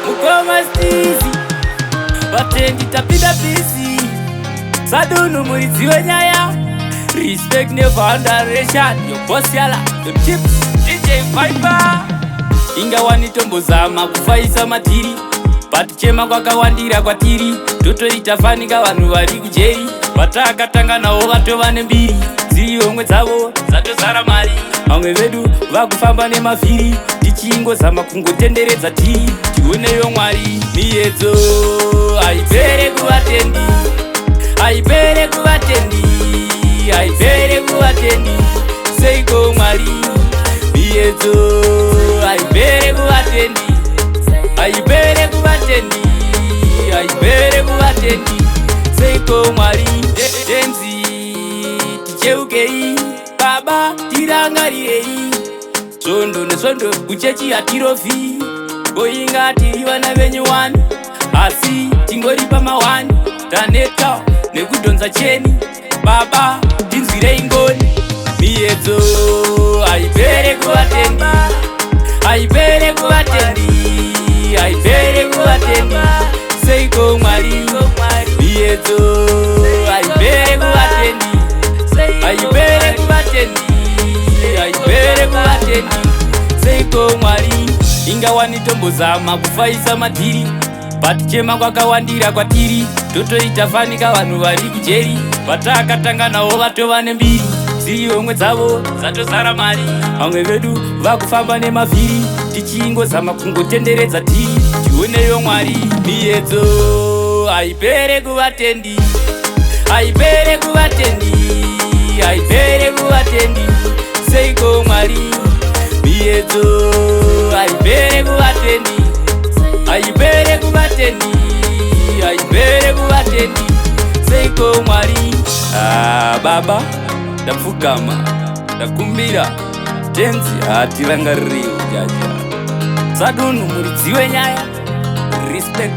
Mukoma stizi vatendi tapinda bisi sadunu muridzi wenyaya respect nefoundaration yobosi yala yochips DJ Viper ingawani tombozama kufaisa matiri patichema kwakawandira kwatiri totoita fanika vanhu vari kujeri vatakatanga navo vatova nembiri dzirihomwe dzavo dzatozara mari vamwe vedu vakufamba nemavhiri tichingozama kungotenderedza tiri tioneyo mwari miyedzo haipere kuvatendi haipere kuvatendi haipere kuvatendi seiko mwari miyedzo haipere kuvatendi haipere kuvatendi haipere kuvatendi seiko mwari tenzi ticheukei baba tirangarirei svondo nesvondo kuchechi hatirofi boinga tiri vana venyu wani asi tingori pamawani taneta nekudhonza cheni baba tinzwirei ngoni miyedzo haipere kuvatendi haipere kuvatendi haipere kuvatendi seiko mwari miyedzo haipere kuvatendi haipere kuvatendi haipere kuvatendi seiko mwari ingawani tombozama kufaisa matiri patichema kwakawandira kwatiri totoita fanika vanhu vari kujeri vatakatanga navo vatova nembiri dzirihomwe dzavo dzatozara mari vamwe vedu vakufamba nemavhiri tichingozama kungotenderedza tiri tioneyo mwari miyedzo haipere kuvatendi haipere kuvatendi haipere kuvatendi seiko mwari miyedzo haipere kuvatendi haipere kuvatendi haipere kuvatendi seiko mwari baba ndapfugama ndakumbira tenzi hatirangaririwo jaja sadunhu muridzi wenyaya respect